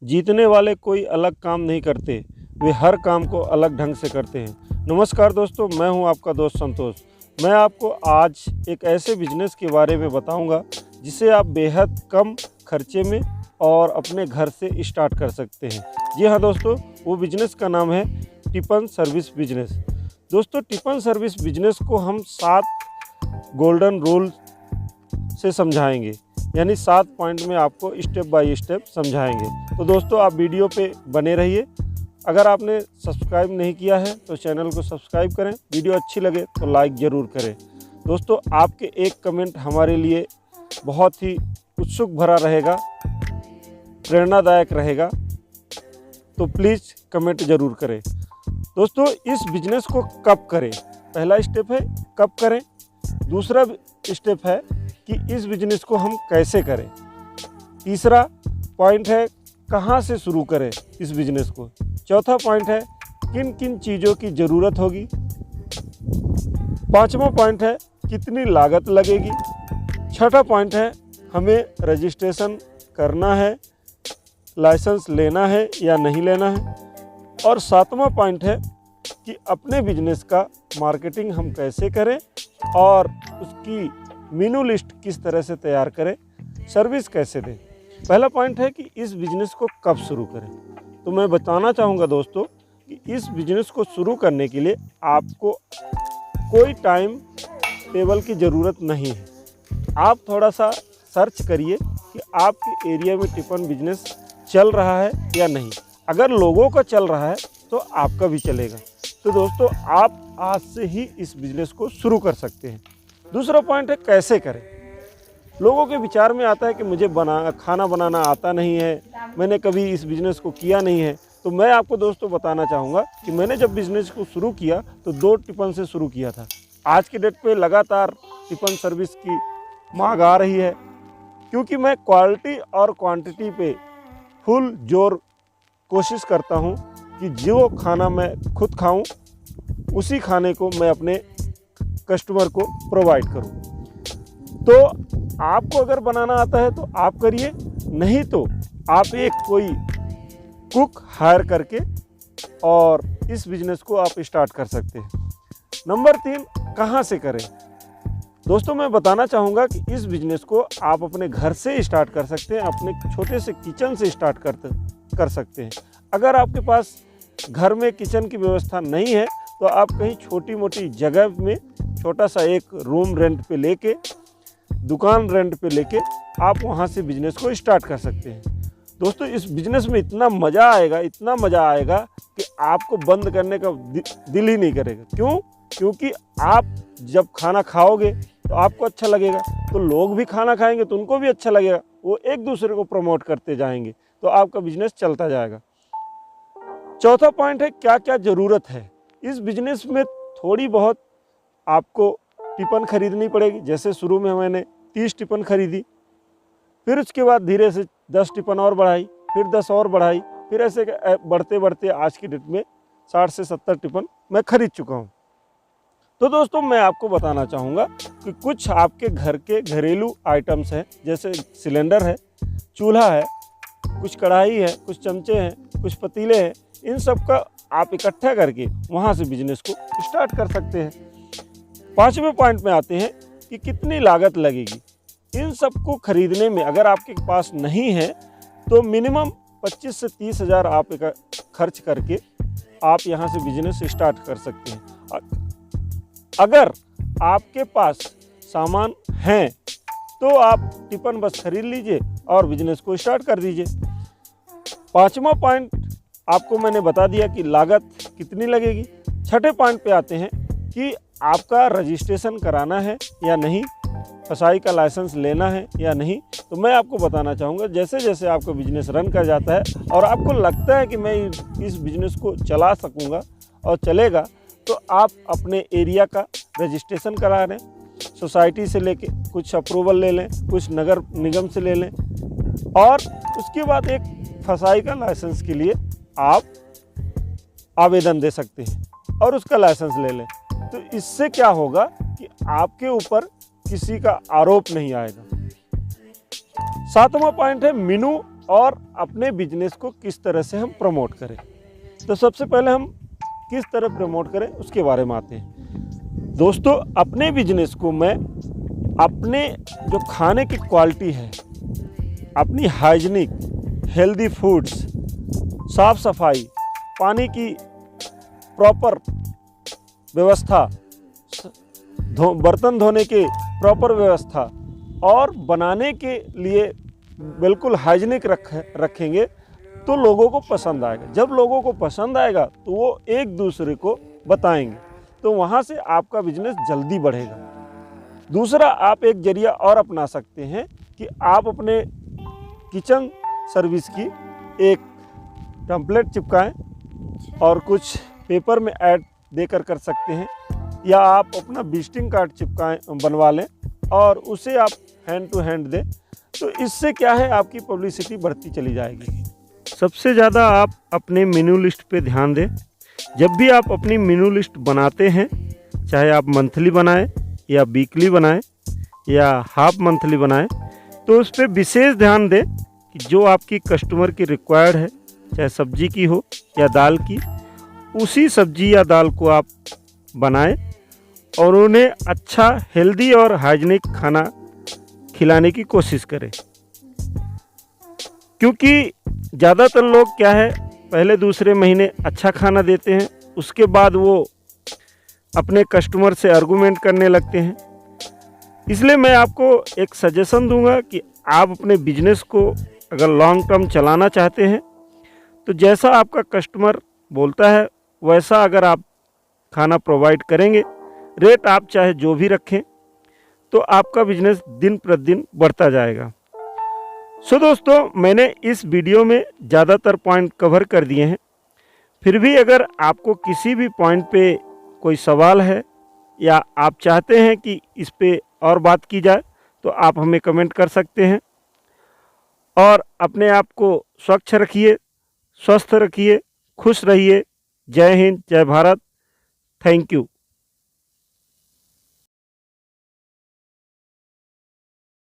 जीतने वाले कोई अलग काम नहीं करते, वे हर काम को अलग ढंग से करते हैं। नमस्कार दोस्तों, मैं हूं आपका दोस्त संतोष। मैं आपको आज एक ऐसे बिजनेस के बारे में बताऊंगा जिसे आप बेहद कम खर्चे में और अपने घर से स्टार्ट कर सकते हैं। जी हाँ दोस्तों, वो बिजनेस का नाम है टिफ़िन सर्विस बिजनेस। दोस्तों, टिफ़िन सर्विस बिजनेस को हम 7 गोल्डन रूल से समझाएंगे, यानी 7 पॉइंट में आपको स्टेप बाय स्टेप समझाएंगे। तो दोस्तों, आप वीडियो पे बने रहिए। अगर आपने सब्सक्राइब नहीं किया है तो चैनल को सब्सक्राइब करें। वीडियो अच्छी लगे तो लाइक ज़रूर करें। दोस्तों, आपके एक कमेंट हमारे लिए बहुत ही उत्सुक भरा रहेगा, प्रेरणादायक रहेगा, तो प्लीज़ कमेंट ज़रूर करें। दोस्तों, इस बिजनेस को कब करें, पहला स्टेप है कब करें। दूसरा स्टेप है कि इस बिजनेस को हम कैसे करें। तीसरा पॉइंट है कहाँ से शुरू करें इस बिजनेस को। चौथा पॉइंट है किन किन चीज़ों की ज़रूरत होगी। पांचवा पॉइंट है कितनी लागत लगेगी। छठा पॉइंट है हमें रजिस्ट्रेशन करना है, लाइसेंस लेना है या नहीं लेना है। और सातवां पॉइंट है कि अपने बिजनेस का मार्केटिंग हम कैसे करें और उसकी मेनू लिस्ट किस तरह से तैयार करें, सर्विस कैसे दें। पहला पॉइंट है कि इस बिजनेस को कब शुरू करें। तो मैं बताना चाहूँगा दोस्तों कि इस बिजनेस को शुरू करने के लिए आपको कोई टाइम टेबल की ज़रूरत नहीं है। आप थोड़ा सा सर्च करिए कि आपके एरिया में टिफ़िन बिजनेस चल रहा है या नहीं। अगर लोगों का चल रहा है तो आपका भी चलेगा। तो दोस्तों, आप आज से ही इस बिजनेस को शुरू कर सकते हैं। दूसरा पॉइंट है कैसे करें। लोगों के विचार में आता है कि मुझे खाना बनाना आता नहीं है, मैंने कभी इस बिज़नेस को किया नहीं है। तो मैं आपको दोस्तों बताना चाहूँगा कि मैंने जब बिज़नेस को शुरू किया तो 2 टिफ़िन से शुरू किया था। आज की डेट पे लगातार टिफ़िन सर्विस की मांग आ रही है, क्योंकि मैं क्वालिटी और क्वांटिटी पे फुल जोर कोशिश करता हूँ कि जो खाना मैं खुद खाऊँ उसी खाने को मैं अपने कस्टमर को प्रोवाइड करूँ। तो आपको अगर बनाना आता है तो आप करिए, नहीं तो आप एक कोई कुक हायर करके और इस बिजनेस को आप स्टार्ट कर सकते हैं। नंबर 3, कहाँ से करें। दोस्तों, मैं बताना चाहूँगा कि इस बिजनेस को आप अपने घर से स्टार्ट कर सकते हैं, अपने छोटे से किचन से स्टार्ट कर सकते हैं। अगर आपके पास घर में किचन की व्यवस्था नहीं है तो आप कहीं छोटी मोटी जगह में छोटा सा एक रूम रेंट पे लेके, दुकान रेंट पे लेके आप वहाँ से बिजनेस को स्टार्ट कर सकते हैं। दोस्तों, इस बिजनेस में इतना मज़ा आएगा कि आपको बंद करने का दिल ही नहीं करेगा। क्यों? क्योंकि आप जब खाना खाओगे तो आपको अच्छा लगेगा, तो लोग भी खाना खाएंगे तो उनको भी अच्छा लगेगा, वो एक दूसरे को प्रमोट करते जाएंगे, तो आपका बिजनेस चलता जाएगा। चौथा पॉइंट है क्या क्या ज़रूरत है। इस बिजनेस में थोड़ी बहुत आपको टिफ़िन खरीदनी पड़ेगी। जैसे शुरू में मैंने 30 टिफ़िन खरीदी, फिर उसके बाद धीरे से 10 टिफ़िन और बढ़ाई, फिर 10 और बढ़ाई, फिर ऐसे बढ़ते बढ़ते आज की डेट में 60 से 70 टिफ़िन मैं खरीद चुका हूँ। तो दोस्तों, मैं आपको बताना चाहूँगा कि कुछ आपके घर के घरेलू आइटम्स हैं, जैसे सिलेंडर है, चूल्हा है, कुछ कढ़ाई है, कुछ चमचे हैं, कुछ पतीले हैं। इन सब का आप इकट्ठा करके वहाँ से बिजनेस को स्टार्ट कर सकते हैं। 5वें पॉइंट में आते हैं कि कितनी लागत लगेगी। इन सब को खरीदने में अगर आपके पास नहीं है तो मिनिमम 25 से 30 हज़ार आप खर्च करके आप यहाँ से बिजनेस स्टार्ट कर सकते हैं। अगर आपके पास सामान है तो आप टिफ़िन बस खरीद लीजिए और बिजनेस को स्टार्ट कर दीजिए। 5वां पॉइंट आपको मैंने बता दिया कि लागत कितनी लगेगी। 6ठे पॉइंट पे आते हैं कि आपका रजिस्ट्रेशन कराना है या नहीं, फसाई का लाइसेंस लेना है या नहीं। तो मैं आपको बताना चाहूँगा, जैसे जैसे आपका बिजनेस रन कर जाता है और आपको लगता है कि मैं इस बिजनेस को चला सकूँगा और चलेगा, तो आप अपने एरिया का रजिस्ट्रेशन करा लें, सोसाइटी से लेके कुछ अप्रूवल ले लें, कुछ नगर निगम से ले लें, और उसके बाद एक फसाई का लाइसेंस के लिए आप आवेदन दे सकते हैं और उसका लाइसेंस ले लें। तो इससे क्या होगा कि आपके ऊपर किसी का आरोप नहीं आएगा। 7वां पॉइंट है मेनू और अपने बिजनेस को किस तरह से हम प्रमोट करें। तो सबसे पहले हम किस तरह प्रमोट करें उसके बारे में आते हैं। दोस्तों, अपने बिजनेस को मैं अपने जो खाने की क्वालिटी है, अपनी हाइजीनिक हेल्दी फूड्स, साफ सफाई, पानी की प्रॉपर व्यवस्था, बर्तन धोने के प्रॉपर व्यवस्था और बनाने के लिए बिल्कुल हाइजीनिक रखेंगे तो लोगों को पसंद आएगा। जब लोगों को पसंद आएगा तो वो एक दूसरे को बताएंगे, तो वहाँ से आपका बिजनेस जल्दी बढ़ेगा। दूसरा, आप एक जरिया और अपना सकते हैं कि आप अपने किचन सर्विस की एक टेम्पलेट चिपकाएं और कुछ पेपर में ऐड देकर कर सकते हैं, या आप अपना विजिटिंग कार्ड चिपकाएं, बनवा लें और उसे आप हैंड टू हैंड दें। तो इससे क्या है, आपकी पब्लिसिटी बढ़ती चली जाएगी। सबसे ज़्यादा आप अपने मेनू लिस्ट पे ध्यान दें। जब भी आप अपनी मेनू लिस्ट बनाते हैं, चाहे आप मंथली बनाएं या वीकली बनाएं या हाफ मंथली बनाएं, तो उस पर विशेष ध्यान दें कि जो आपकी कस्टमर की रिक्वायर्ड है, चाहे सब्जी की हो या दाल की, उसी सब्जी या दाल को आप बनाएं और उन्हें अच्छा हेल्दी और हाइजीनिक खाना खिलाने की कोशिश करें। क्योंकि ज़्यादातर लोग क्या है, पहले दूसरे महीने अच्छा खाना देते हैं, उसके बाद वो अपने कस्टमर से आर्गुमेंट करने लगते हैं। इसलिए मैं आपको एक सजेशन दूंगा कि आप अपने बिजनेस को अगर लॉन्ग टर्म चलाना चाहते हैं तो जैसा आपका कस्टमर बोलता है वैसा अगर आप खाना प्रोवाइड करेंगे, रेट आप चाहे जो भी रखें, तो आपका बिजनेस दिन प्रतिदिन बढ़ता जाएगा। सो दोस्तों, मैंने इस वीडियो में ज़्यादातर पॉइंट कवर कर दिए हैं। फिर भी अगर आपको किसी भी पॉइंट पे कोई सवाल है या आप चाहते हैं कि इस पे और बात की जाए, तो आप हमें कमेंट कर सकते हैं। और अपने आप को स्वच्छ रखिए, स्वस्थ रखिए, खुश रहिए। जय हिंद, जय भारत। Thank you.